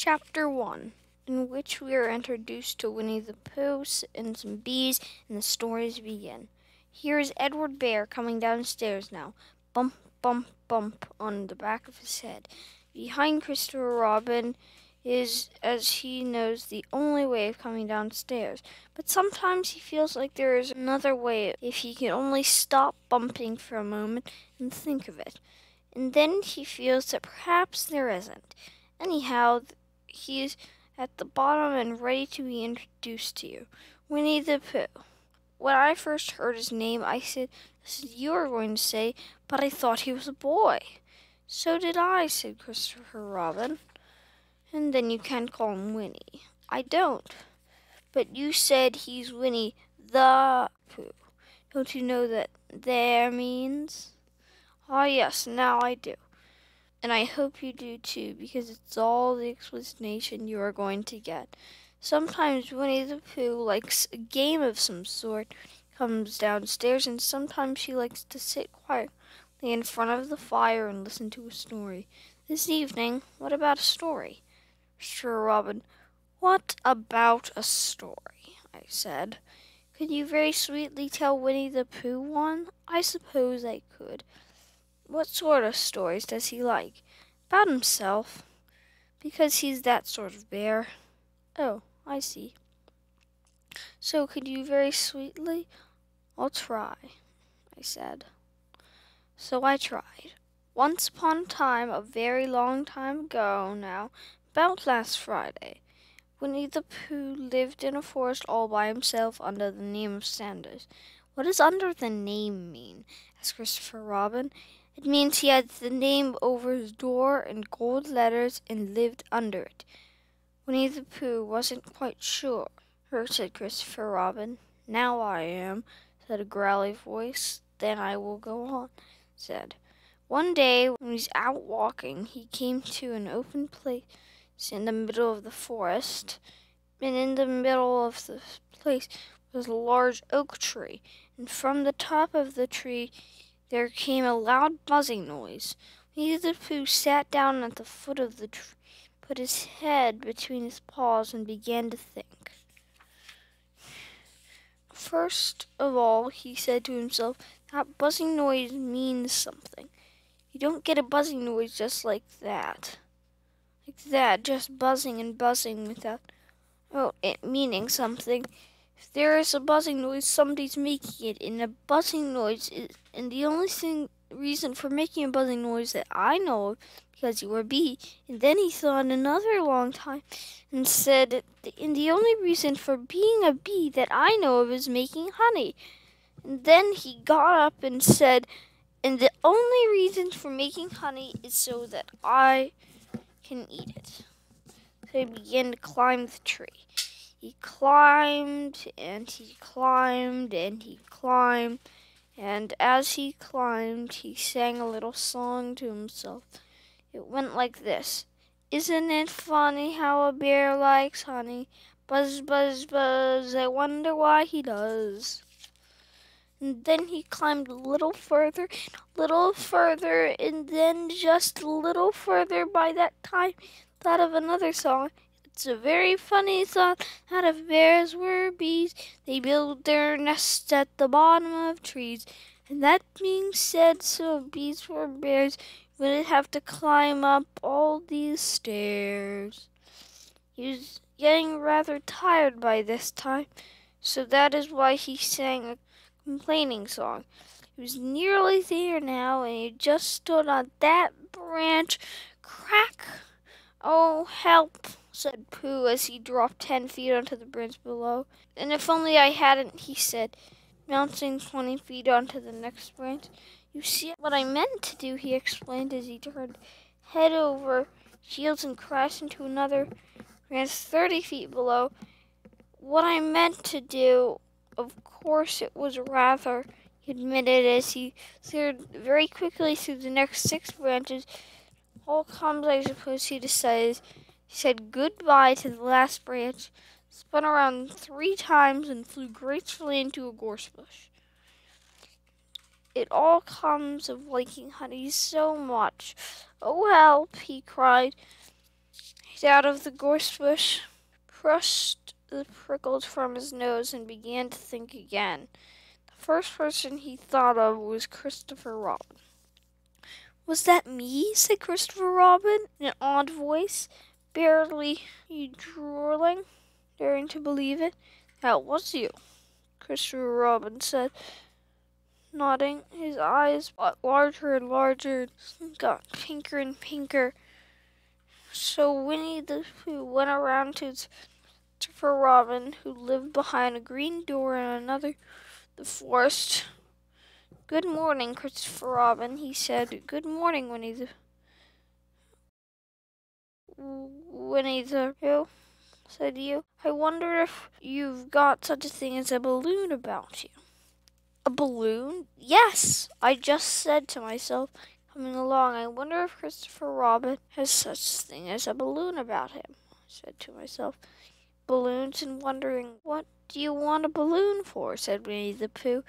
Chapter 1, in which we are introduced to Winnie-the-Pooh and some bees, and the stories begin. Here is Edward Bear coming downstairs now, bump, bump, bump on the back of his head. Behind Christopher Robin is, as he knows, the only way of coming downstairs. But sometimes he feels like there is another way if he can only stop bumping for a moment and think of it. And then he feels that perhaps there isn't. Anyhow, he is at the bottom and ready to be introduced to you. Winnie-the-Pooh. When I first heard his name, I said, "This is you are going to say, but I thought he was a boy." "So did I," said Christopher Robin. "And then you can't call him Winnie." "I don't." "But you said he's Winnie-the-Pooh. Don't you know that there means?" "Ah, yes, now I do. And I hope you do too, because it's all the explanation you are going to get. Sometimes Winnie-the-Pooh likes a game of some sort, comes downstairs, and sometimes she likes to sit quietly in front of the fire and listen to a story. This evening, what about a story?" "Sure, Robin, what about a story?" I said. "Could you very sweetly tell Winnie-the-Pooh one?" "I suppose I could." "What sort of stories does he like?" "About himself, because he's that sort of bear." "Oh, I see. So could you very sweetly?" "I'll try," I said. So I tried. Once upon a time, a very long time ago now, about last Friday, Winnie-the-Pooh lived in a forest all by himself under the name of Sanders. "What does under the name mean?" asked Christopher Robin. "It means he had the name over his door in gold letters and lived under it." Winnie-the-Pooh wasn't quite sure, said Christopher Robin. "Now I am," said a growly voice. "Then I will go on," said. One day when he was out walking, he came to an open place in the middle of the forest, and in the middle of the place was a large oak tree, and from the top of the tree there came a loud buzzing noise. Winnie-the-Pooh sat down at the foot of the tree, put his head between his paws, and began to think. First of all, he said to himself, "That buzzing noise means something. You don't get a buzzing noise just like that, just buzzing and buzzing without it meaning something. If there is a buzzing noise, somebody's making it, and a buzzing noise is, and the only reason for making a buzzing noise that I know of, because you are a bee." And then he thought another long time and said, "And the only reason for being a bee that I know of is making honey." And then he got up and said, "And the only reason for making honey is so that I can eat it." So he began to climb the tree. He climbed and he climbed and he climbed, and as he climbed, he sang a little song to himself. It went like this: "Isn't it funny how a bear likes honey? Buzz, buzz, buzz, I wonder why he does." And then he climbed a little further, and then just a little further. By that time, thought of another song. "It's a very funny thought that if bears were bees, they build their nests at the bottom of trees." And that being said, so if bees were bears, wouldn't have to climb up all these stairs. He was getting rather tired by this time, so that is why he sang a complaining song. He was nearly there now, and he just stood on that branch. Crack! "Oh, help!" said Pooh as he dropped 10 feet onto the branch below. "And if only I hadn't," he said, bouncing 20 feet onto the next branch. "You see what I meant to do," he explained as he turned head over heels and crashed into another branch 30 feet below. "What I meant to do, of course it was rather," he admitted as he slid very quickly through the next 6 branches. "All comes, I suppose," he decided. He said goodbye to the last branch, spun around 3 times, and flew gracefully into a gorse bush. "It all comes of liking honey so much. Oh, help!" he cried. peeked out of the gorse bush, brushed the prickles from his nose, and began to think again. The first person he thought of was Christopher Robin. "Was that me?" said Christopher Robin in an odd voice, barely drooling, daring to believe it. "That was you," Christopher Robin said, nodding. His eyes got larger and larger, got pinker and pinker. So Winnie-the-Pooh went around to Christopher Robin, who lived behind a green door in the forest. "Good morning, Christopher Robin," he said. "Good morning, Winnie-the-Pooh," said you. "I wonder if you've got such a thing as a balloon about you." "A balloon? Yes, I just said to myself, coming along, I wonder if Christopher Robin has such a thing as a balloon about him," I said to myself. "Balloons and wondering, what do you want a balloon for?" said Winnie-the-Pooh.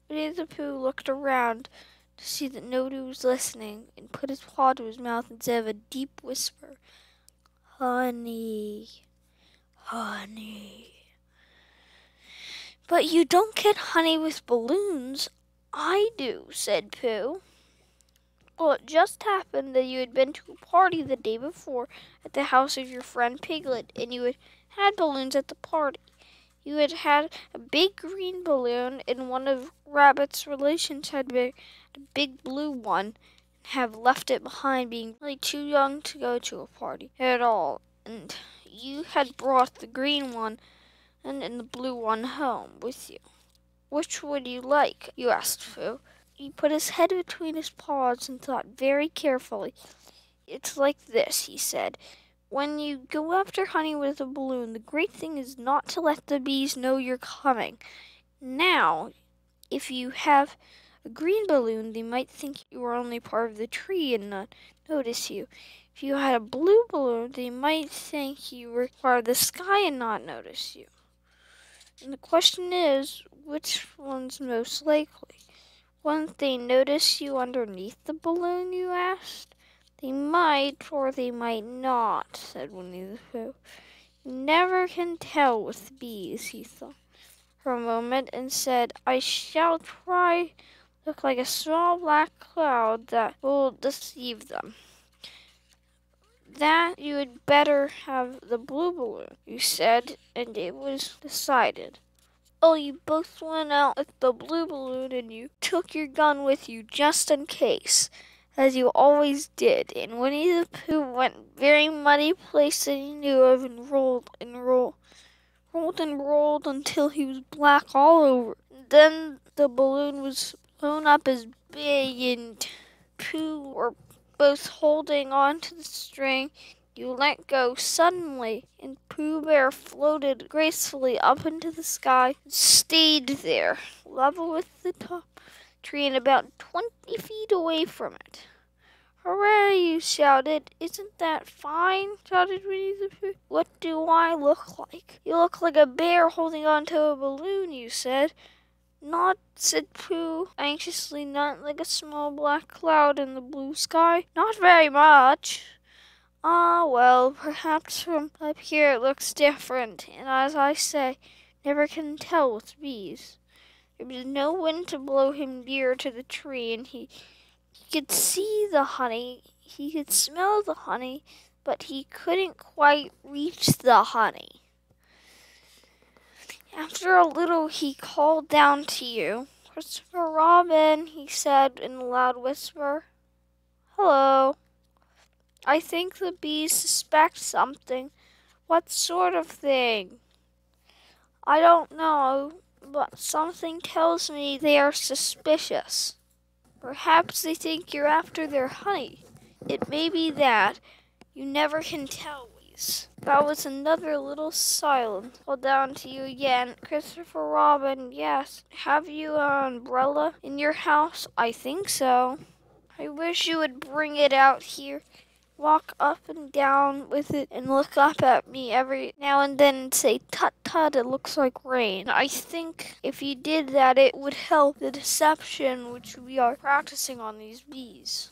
Winnie-the-Pooh looked around to see that nobody was listening and put his paw to his mouth and said in a deep whisper, "Honey, honey." "But you don't get honey with balloons." "I do," said Pooh. "Well, it just happened that you had been to a party the day before at the house of your friend Piglet, and you had balloons at the party. You had a big green balloon, and one of Rabbit's relations had a big blue one, and have left it behind, being really too young to go to a party at all. And you had brought the green one and the blue one home with you. Which would you like?" you asked Pooh. He put his head between his paws and thought very carefully. "It's like this," he said. "When you go after honey with a balloon, the great thing is not to let the bees know you're coming. Now, if you have a green balloon, they might think you are only part of the tree and not notice you. If you had a blue balloon, they might think you were part of the sky and not notice you. And the question is, which one's most likely? Won't they notice you underneath the balloon?" you asked. "They might, or they might not," said Winnie-the-Pooh. "You never can tell with bees," he thought for a moment and said, "I shall try to look like a small black cloud that will deceive them." "That you had better have the blue balloon," you said, and it was decided. Oh, you both went out with the blue balloon, and you took your gun with you just in case, as you always did. And Winnie-the-Pooh went very muddy place that he knew of, and rolled and rolled until he was black all over. Then the balloon was blown up as big, and Pooh were both holding on to the string. You let go suddenly, and Pooh Bear floated gracefully up into the sky and stayed there, level with the top tree and about 20 feet away from it. "Hooray!" you shouted. "Isn't that fine?" shouted Winnie-the-Pooh. "What do I look like?" "You look like a bear holding on to a balloon," you said. "Not," said Pooh anxiously, "not like a small black cloud in the blue sky." "Not very much." "Ah, well, perhaps from up here it looks different, and as I say, never can tell with bees." There was no wind to blow him nearer to the tree, and he could see the honey, he could smell the honey, but he couldn't quite reach the honey. After a little, he called down to you. "Christopher Robin," he said in a loud whisper. "Hello. I think the bees suspect something." "What sort of thing?" "I don't know, but something tells me they are suspicious." "Perhaps they think you're after their honey." "It may be that. You never can tell." That was another little silence. Called down to you again. "Christopher Robin, yes. Have you an umbrella in your house?" "I think so." "I wish you would bring it out here. Walk up and down with it and look up at me every now and then and say, 'Tut, tut, it looks like rain.' I think if you did that, it would help the deception which we are practicing on these bees."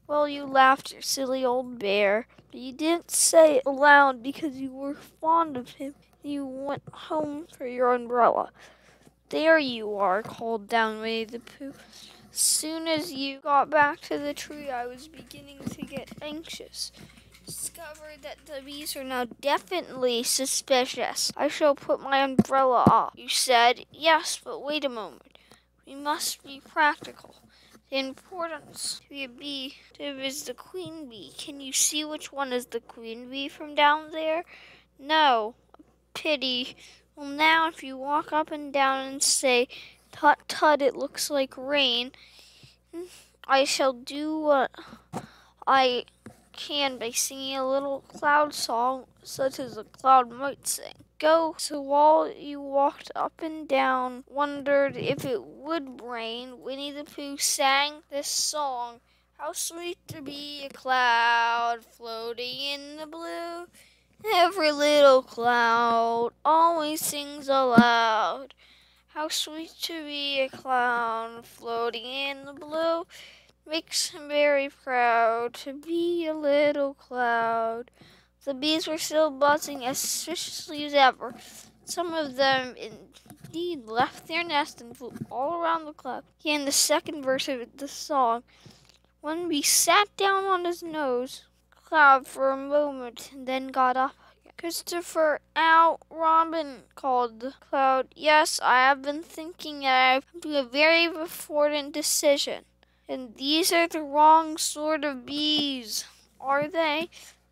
Well, you laughed, you silly old bear. But you didn't say it aloud because you were fond of him. You went home for your umbrella. There you are, called down Winnie-the-Pooh. As soon as you got back to the tree, I was beginning to get anxious. Discovered that the bees are now definitely suspicious. I shall put my umbrella up. You said, yes, but wait a moment. We must be practical. The importance to a bee is the queen bee. Can you see which one is the queen bee from down there? No. Pity. Well, now if you walk up and down and say, tut tut, it looks like rain, I shall do what I can by singing a little cloud song, such as a cloud might sing. Go. So while you walked up and down, wondered if it would rain, Winnie-the-Pooh sang this song. How sweet to be a cloud floating in the blue. Every little cloud always sings aloud. How sweet to be a cloud floating in the blue. Makes him very proud to be a little cloud. The bees were still buzzing as suspiciously as ever. Some of them indeed left their nest and flew all around the cloud. In the second verse of the song, one bee sat down on his nose, cloud for a moment, and then got up. Christopher, out, Robin, called the cloud. Yes, I have been thinking I've come to a very important decision. And these are the wrong sort of bees, are they?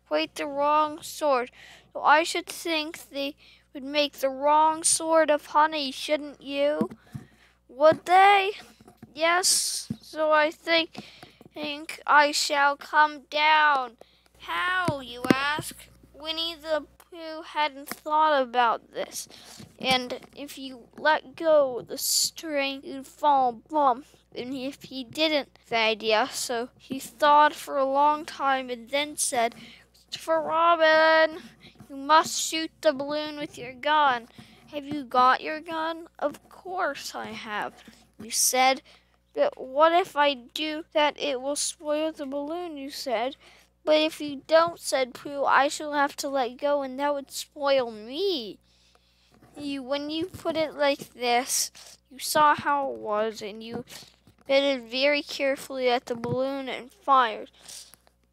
Quite the wrong sort. So I should think they would make the wrong sort of honey, shouldn't you? Would they? Yes, so I think I shall come down. How, you ask? Winnie-the-Pooh hadn't thought about this. And if you let go the string, you'd fall bump. And if he didn't, the idea, so he thought for a long time and then said, "For Robin, you must shoot the balloon with your gun. Have you got your gun?" "Of course I have." "You said, but what if I do that? It will spoil the balloon," you said. "But if you don't," said Pooh, "I shall have to let go, and that would spoil me." When you put it like this, you saw how it was, and you fitted very carefully at the balloon and fired.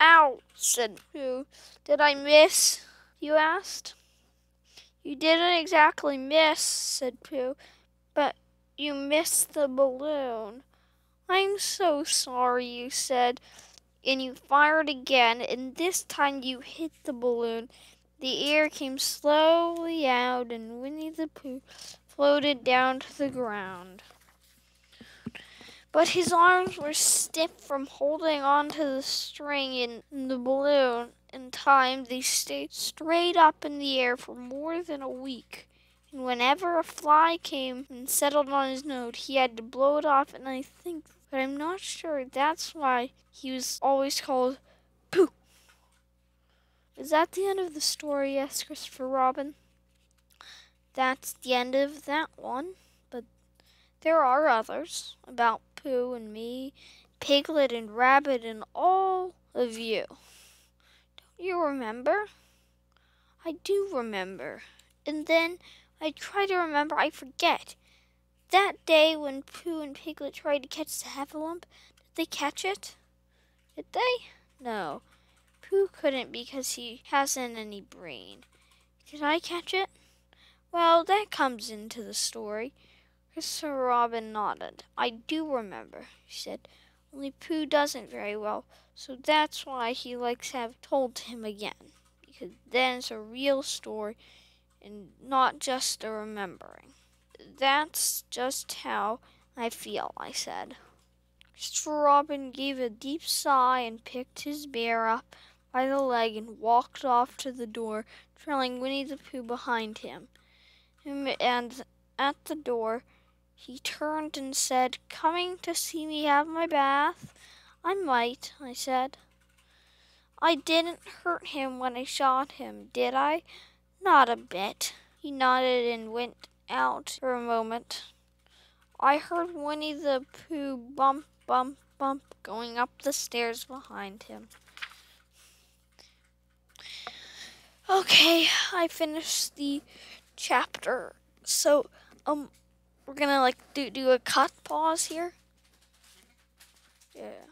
"Ow!" said Pooh. "Did I miss?" you asked. "You didn't exactly miss," said Pooh, "but you missed the balloon." "I'm so sorry," you said, and you fired again, and this time you hit the balloon. The air came slowly out, and Winnie-the-Pooh floated down to the ground. But his arms were stiff from holding on to the string in the balloon. In time, they stayed straight up in the air for more than a week. And whenever a fly came and settled on his nose, he had to blow it off, and I think, but I'm not sure, that's why he was always called Pooh. "Is that the end of the story?" asked Christopher Robin. "That's the end of that one, but there are others about Pooh and me, Piglet and Rabbit and all of you. Don't you remember?" "I do remember. And then I try to remember, I forget. That day when Pooh and Piglet tried to catch the heffalump, did they catch it?" "Did they?" "No. Pooh couldn't because he hasn't any brain." "Did I catch it?" "Well, that comes into the story." Christopher Robin nodded. "I do remember," she said, "only Pooh doesn't very well, so that's why he likes to have told to him again, because then it's a real story and not just a remembering." "That's just how I feel," I said. Christopher Robin gave a deep sigh and picked his bear up by the leg and walked off to the door, trailing Winnie-the-Pooh behind him. And at the door, he turned and said, "Coming to see me have my bath?" "I might," I said. "I didn't hurt him when I shot him, did I?" "Not a bit." He nodded and went out for a moment. I heard Winnie-the-Pooh bump, bump, bump, going up the stairs behind him. Okay, I finished the chapter. So, we're gonna like do a cut pause here. Yeah.